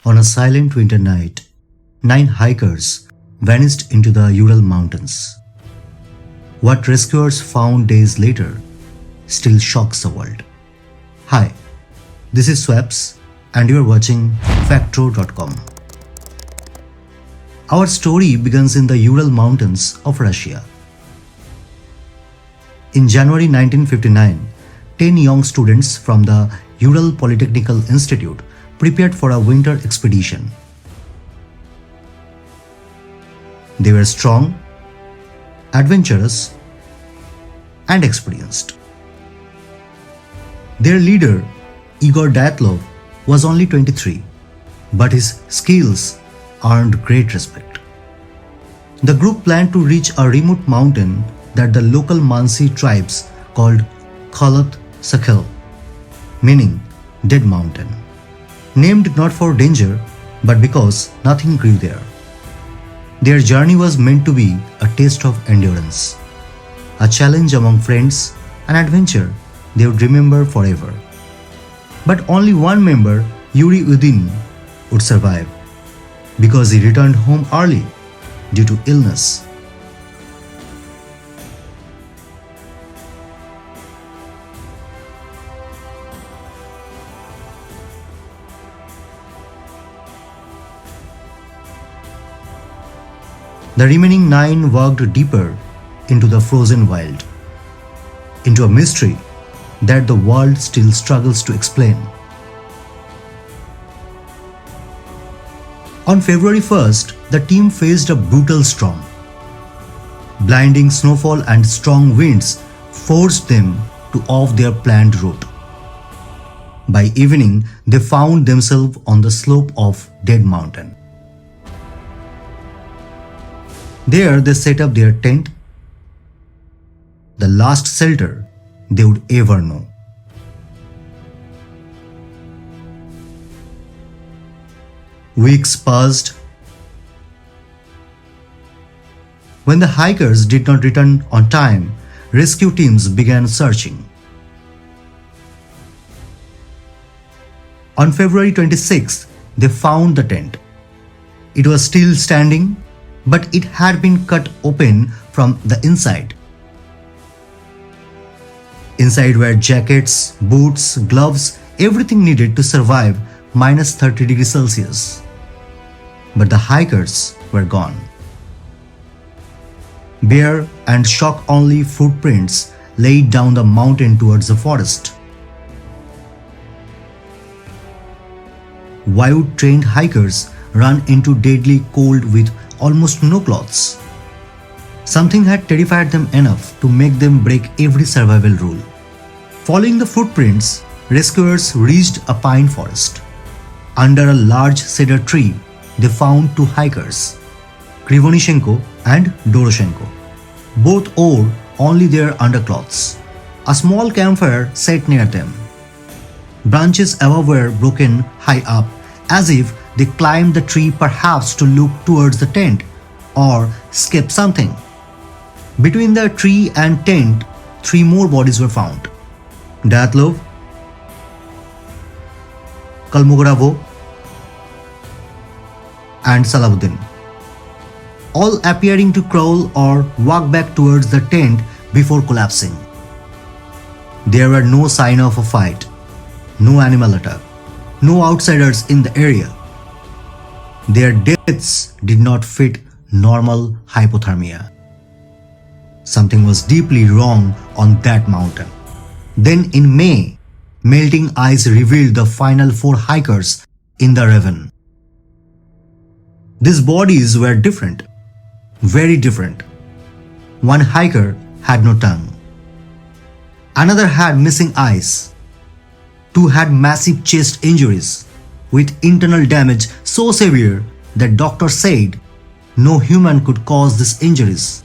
On a silent winter night, 9 hikers vanished into the Ural mountains. What rescuers found days later still shocks the world. Hi, this is Swaps and you are watching Factro.com. Our story begins in the Ural mountains of Russia. In January 1959, 10 young students from the Ural Polytechnical Institute prepared for a winter expedition. They were strong, adventurous, and experienced. Their leader, Igor Dyatlov, was only 23, but his skills earned great respect. The group planned to reach a remote mountain that the local Mansi tribes called Khalat Sakhel, meaning Dead Mountain, named not for danger but because nothing grew there. Their journey was meant to be a test of endurance, a challenge among friends, an adventure they would remember forever. But only one member, Yuri Udin, would survive because he returned home early due to illness. The remaining 9 walked deeper into the frozen wild, into a mystery that the world still struggles to explain. On February 1st, the team faced a brutal storm. Blinding snowfall and strong winds forced them to off their planned route. By evening, they found themselves on the slope of Dead Mountain. There they set up their tent, the last shelter they would ever know. Weeks passed. When the hikers did not return on time, rescue teams began searching. On February 26th, they found the tent. It was still standing, but it had been cut open from the inside. Inside were jackets, boots, gloves, everything needed to survive minus 30 degrees Celsius. But the hikers were gone. Bare and shock-only footprints laid down the mountain towards the forest. Why would trained hikers run into deadly cold with almost no clothes? Something had terrified them enough to make them break every survival rule. Following the footprints, rescuers reached a pine forest. Under a large cedar tree, they found 2 hikers, Krivonishenko and Doroshenko. Both wore only their underclothes. A small campfire sat near them. Branches above were broken high up, as if they climbed the tree perhaps to look towards the tent or escape something. Between the tree and tent, 3 more bodies were found. Dyatlov, Kalmogoravo, and Salahuddin, all appearing to crawl or walk back towards the tent before collapsing. There were no sign of a fight, no animal attack, no outsiders in the area. Their deaths did not fit normal hypothermia. Something was deeply wrong on that mountain. Then in May, melting ice revealed the final 4 hikers in the ravine. These bodies were different, very different. One hiker had no tongue. Another had missing eyes. 2 had massive chest injuries with internal damage so severe that doctors said no human could cause these injuries.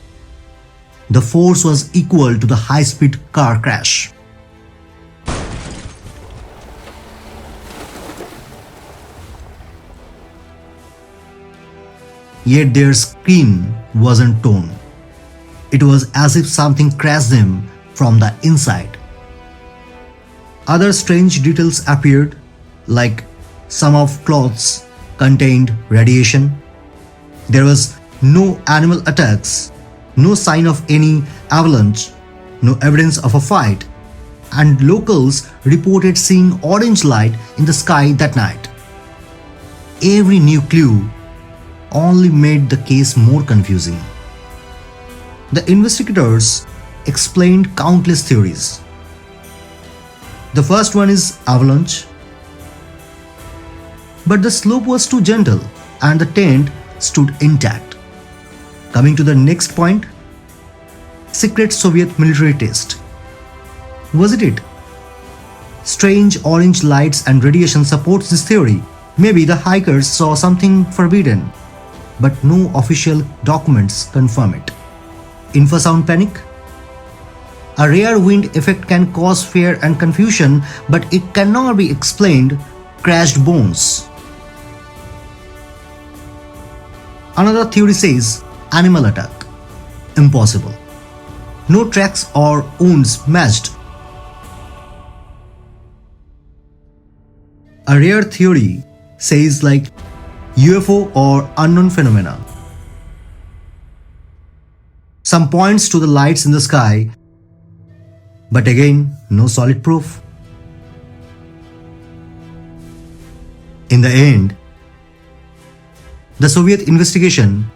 The force was equal to the high-speed car crash. Yet their skin wasn't torn. It was as if something crashed them from the inside. Other strange details appeared, like some of clothes contained radiation. There was no animal attacks, no sign of any avalanche, no evidence of a fight, and locals reported seeing orange light in the sky that night. Every new clue only made the case more confusing. The investigators explained countless theories. The first one is avalanche, but the slope was too gentle and the tent stood intact. Coming to the next point, secret Soviet military test. Was it? Strange orange lights and radiation supports this theory. Maybe the hikers saw something forbidden, but no official documents confirm it. Infrasound panic. A rare wind effect can cause fear and confusion, but it cannot be explained. Crashed bones. Another theory says animal attack. Impossible. No tracks or wounds matched. A rare theory says like UFO or unknown phenomena. Some points to the lights in the sky, but again, no solid proof. In the end, the Soviet investigation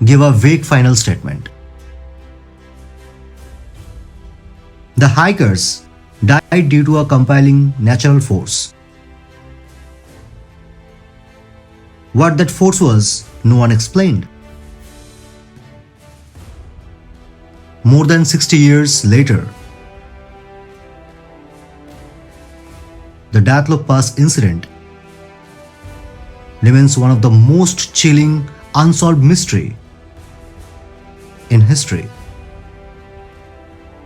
gave a vague final statement. The hikers died due to a compelling natural force. What that force was, no one explained. More than 60 years later, the Dyatlov Pass Incident remains one of the most chilling unsolved mystery in history.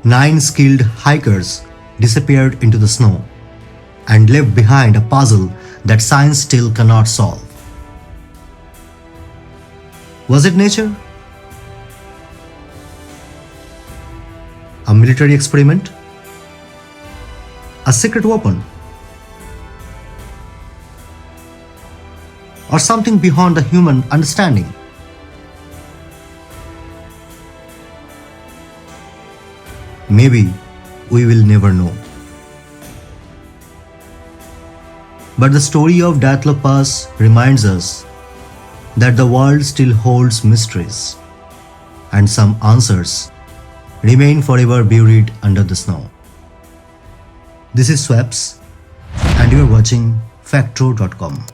9 skilled hikers disappeared into the snow and left behind a puzzle that science still cannot solve. Was it nature? A military experiment? A secret weapon? Or something beyond the human understanding? Maybe we will never know. But the story of Dyatlov Pass reminds us that the world still holds mysteries, and some answers remain forever buried under the snow. This is Swaps, and you are watching factro.com.